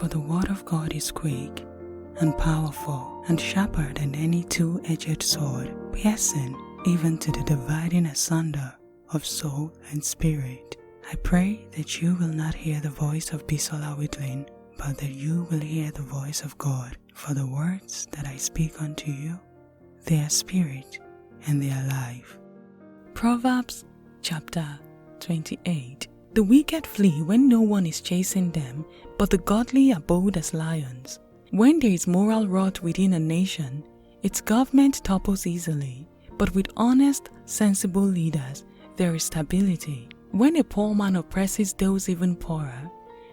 For the word of God is quick and powerful and sharper than any two-edged sword, piercing even to the dividing asunder of soul and spirit. I pray that you will not hear the voice of Bisola Whitling, but that you will hear the voice of God. For the words that I speak unto you, they are spirit and they are life. Proverbs chapter 28. The wicked flee when no one is chasing them, but the godly are bold as lions. When there is moral rot within a nation, its government topples easily, but with honest, sensible leaders, there is stability. When a poor man oppresses those even poorer,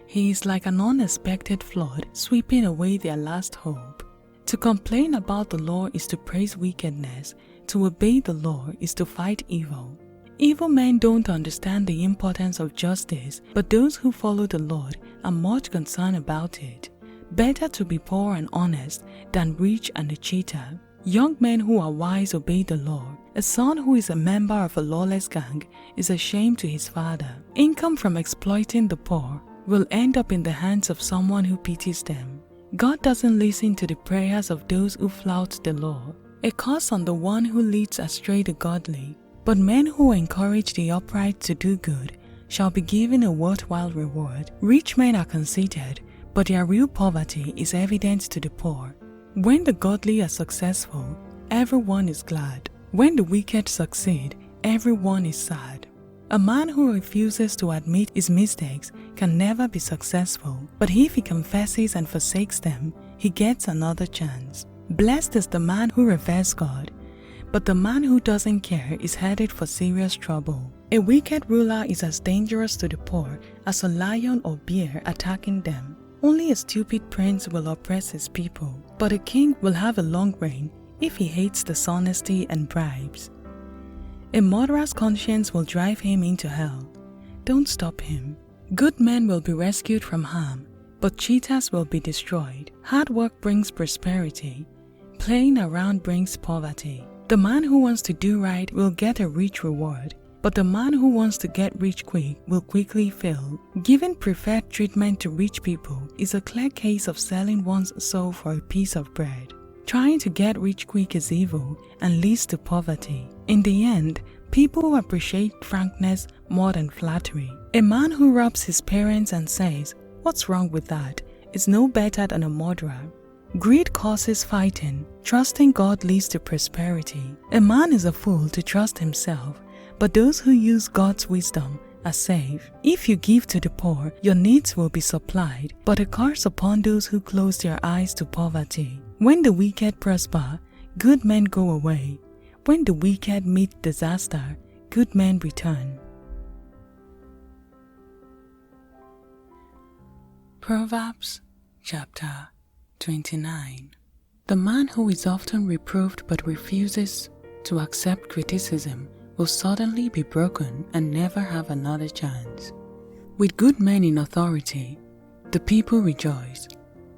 he is like an unexpected flood sweeping away their last hope. To complain about the law is to praise wickedness. To obey the law is to fight evil. Evil men don't understand the importance of justice, but those who follow the Lord are much concerned about it. Better to be poor and honest than rich and a cheater. Young men who are wise obey the law. A son who is a member of a lawless gang is a shame to his father. Income from exploiting the poor will end up in the hands of someone who pities them. God doesn't listen to the prayers of those who flout the law. A curse on the one who leads astray the godly. But men who encourage the upright to do good shall be given a worthwhile reward. Rich men are conceited, but their real poverty is evident to the poor. When the godly are successful, everyone is glad. When the wicked succeed, everyone is sad. A man who refuses to admit his mistakes can never be successful, but if he confesses and forsakes them, he gets another chance. Blessed is the man who reveres God, but the man who doesn't care is headed for serious trouble. A wicked ruler is as dangerous to the poor as a lion or bear attacking them. Only a stupid prince will oppress his people, but a king will have a long reign if he hates dishonesty and bribes. A murderer's conscience will drive him into hell. Don't stop him. Good men will be rescued from harm, but cheaters will be destroyed. Hard work brings prosperity. Playing around brings poverty. The man who wants to do right will get a rich reward, but the man who wants to get rich quick will quickly fail. Giving preferred treatment to rich people is a clear case of selling one's soul for a piece of bread. Trying to get rich quick is evil and leads to poverty. In the end, people appreciate frankness more than flattery. A man who robs his parents and says, "What's wrong with that?" is no better than a murderer. Greed causes fighting. Trusting God leads to prosperity. A man is a fool to trust himself, but those who use God's wisdom are safe. If you give to the poor, your needs will be supplied, but a curse upon those who close their eyes to poverty. When the wicked prosper, good men go away. When the wicked meet disaster, good men return. Proverbs chapter 29. The man who is often reproved but refuses to accept criticism will suddenly be broken and never have another chance. With good men in authority, the people rejoice,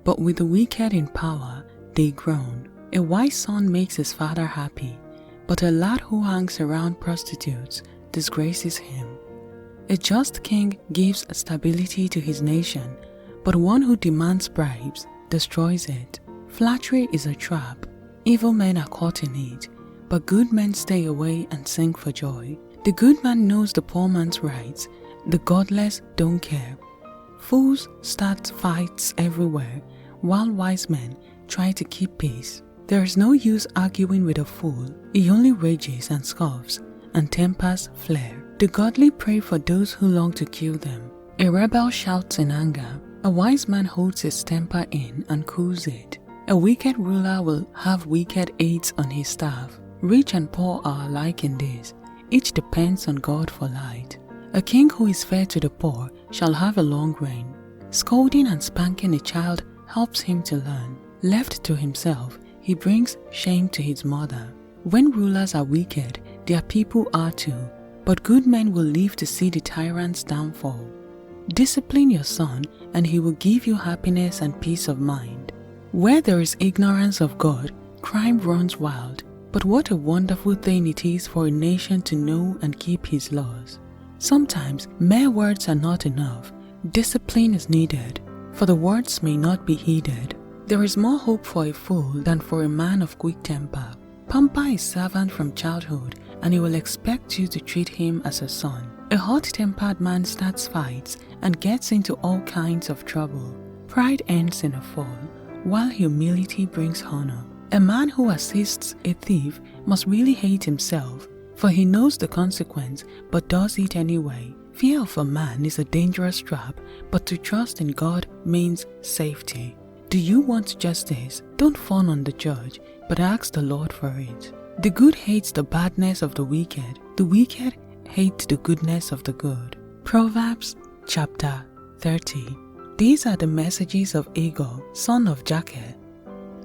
but with the wicked in power, they groan. A wise son makes his father happy, but a lad who hangs around prostitutes disgraces him. A just king gives stability to his nation, but one who demands bribes destroys it. Flattery is a trap. Evil men are caught in it, but good men stay away and sing for joy. The good man knows the poor man's rights. The godless don't care. Fools start fights everywhere, while wise men try to keep peace. There is no use arguing with a fool. He only rages and scoffs, and tempers flare. The godly pray for those who long to kill them. A rebel shouts in anger. A wise man holds his temper in and cools it. A wicked ruler will have wicked aides on his staff. Rich and poor are alike in this. Each depends on God for light. A king who is fair to the poor shall have a long reign. Scolding and spanking a child helps him to learn. Left to himself, he brings shame to his mother. When rulers are wicked, their people are too, but good men will live to see the tyrant's downfall. Discipline your son, and he will give you happiness and peace of mind. Where there is ignorance of God, crime runs wild, but what a wonderful thing it is for a nation to know and keep his laws. Sometimes mere words are not enough. Discipline is needed. for the words may not be heeded. There is more hope for a fool than for a man of quick temper. Pamper his servant from childhood, and he will expect you to treat him as a son. A hot-tempered man starts fights and gets into all kinds of trouble. Pride ends in a fall, while humility brings honor. A man who assists a thief must really hate himself, for he knows the consequence but does it anyway. Fear of a man is a dangerous trap, but to trust in God means safety. Do you want justice? Don't fawn on the judge, but ask the Lord for it. The good hates the badness of the wicked hate the goodness of the good. Proverbs chapter 30. These are the messages of Ego, son of Jakeh,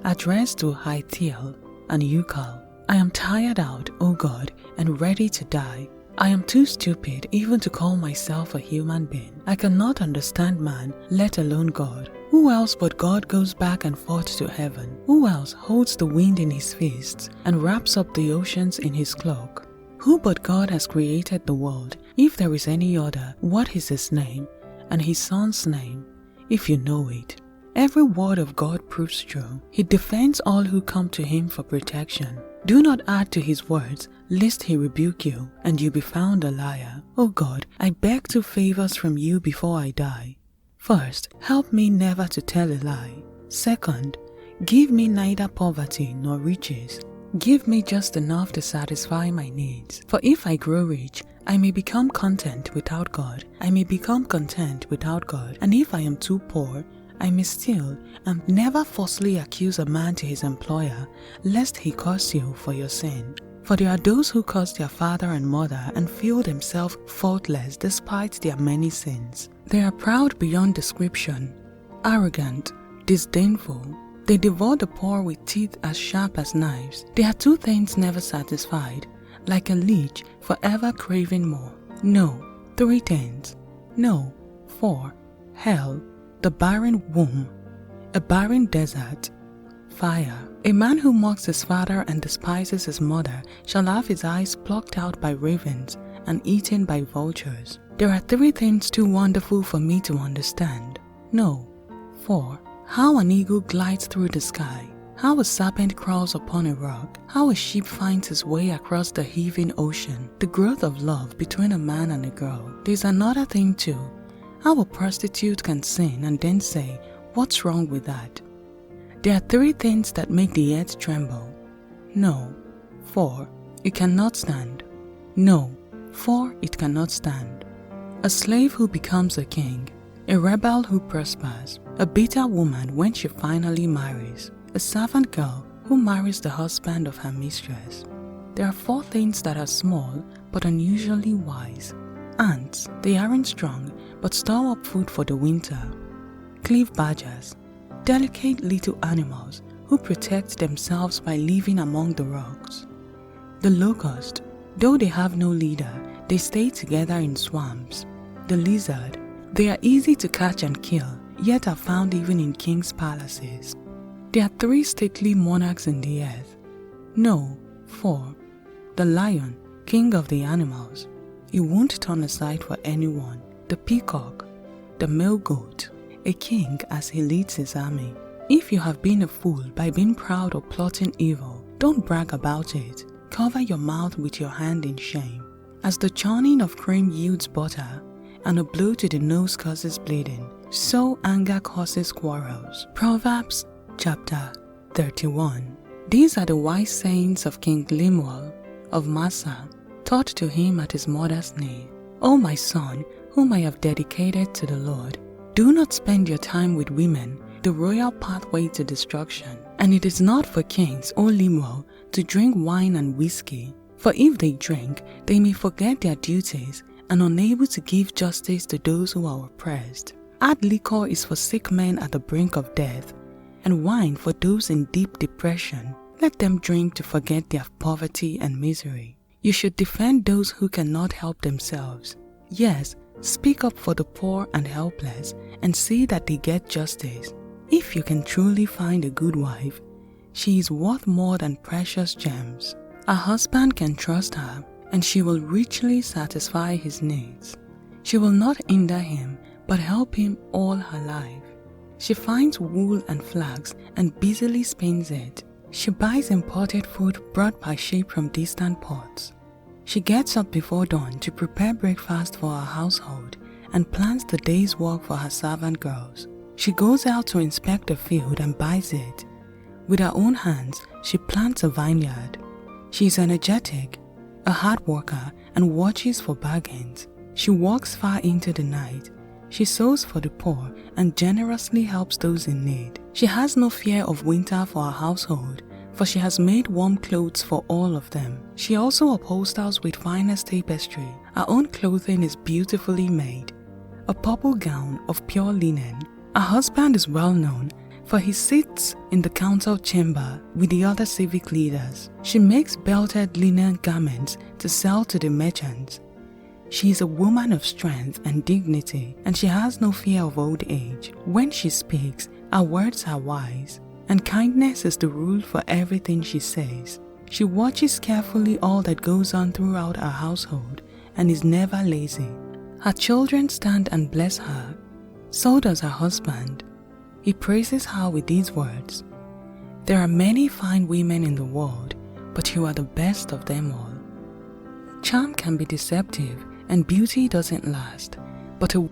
addressed to Hithiel and Ukal. I am tired out, O God, and ready to die. I am too stupid even to call myself a human being. I cannot understand man, let alone God. Who else but God goes back and forth to heaven? Who else holds the wind in his fists and wraps up the oceans in his cloak? Who but God has created the world? If there is any other, what is his name, and his son's name, if you know it? Every word of God proves true. He defends all who come to him for protection. Do not add to his words, lest he rebuke you, and you be found a liar. O God, I beg 2 favors from you before I die. First, help me never to tell a lie. Second, give me neither poverty nor riches. Give me just enough to satisfy my needs. For if I grow rich, I may become content without God. I may become content without God. And if I am too poor, I may steal, and never falsely accuse a man to his employer, lest he curse you for your sin. For there are those who curse their father and mother and feel themselves faultless despite their many sins. They are proud beyond description, arrogant, disdainful. They devour the poor with teeth as sharp as knives. They are 2 things never satisfied, like a leech forever craving more. No, 3 things. No, 4. Hell, the barren womb, a barren desert, fire. A man who mocks his father and despises his mother shall have his eyes plucked out by ravens and eaten by vultures. There are 3 things too wonderful for me to understand. No, 4. How an eagle glides through the sky, how a serpent crawls upon a rock, how a sheep finds his way across the heaving ocean, the growth of love between a man and a girl. There's another thing too, how a prostitute can sin and then say, what's wrong with that? There are 3 things that make the earth tremble. No, 4. It cannot stand. No, 4. It cannot stand. A slave who becomes a king, a rebel who prospers, a bitter woman when she finally marries, a servant girl who marries the husband of her mistress. There are 4 things that are small but unusually wise. Ants, they aren't strong but store up food for the winter. Cliff badgers, delicate little animals who protect themselves by living among the rocks. The locust, though they have no leader, they stay together in swamps. The lizard, they are easy to catch and kill, yet are found even in kings' palaces. There are 3 stately monarchs in the earth. No, 4. The lion, king of the animals. He won't turn aside for anyone. The peacock, the male goat, a king as he leads his army. If you have been a fool by being proud or plotting evil, don't brag about it. Cover your mouth with your hand in shame. As the churning of cream yields butter, and a blow to the nose causes bleeding, so anger causes quarrels. Proverbs chapter 31. These are the wise sayings of King Lemuel of Massa, taught to him at his mother's knee. O my son, whom I have dedicated to the Lord, do not spend your time with women, the royal pathway to destruction. And it is not for kings, O Lemuel, to drink wine and whiskey, for if they drink, they may forget their duties and unable to give justice to those who are oppressed. Hard liquor is for sick men at the brink of death, and wine for those in deep depression. Let them drink to forget their poverty and misery. You should defend those who cannot help themselves. Yes, speak up for the poor and helpless, and see that they get justice. If you can truly find a good wife, she is worth more than precious gems. A husband can trust her, and she will richly satisfy his needs. She will not hinder him, but help him all her life. She finds wool and flax and busily spins it. She buys imported food brought by ship from distant ports. She gets up before dawn to prepare breakfast for her household and plans the day's work for her servant girls. She goes out to inspect the field and buys it. With her own hands, she plants a vineyard. She is energetic, a hard worker, and watches for bargains. She walks far into the night. She sews for the poor and generously helps those in need. She has no fear of winter for her household, for she has made warm clothes for all of them. She also upholsters with finest tapestry. Her own clothing is beautifully made. A purple gown of pure linen. Her husband is well known, for he sits in the council chamber with the other civic leaders. She makes belted linen garments to sell to the merchants. She is a woman of strength and dignity, and she has no fear of old age. When she speaks, her words are wise, and kindness is the rule for everything she says. She watches carefully all that goes on throughout her household and is never lazy. Her children stand and bless her. So does her husband. He praises her with these words: "There are many fine women in the world, but you are the best of them all." Charm can be deceptive and beauty doesn't last, but a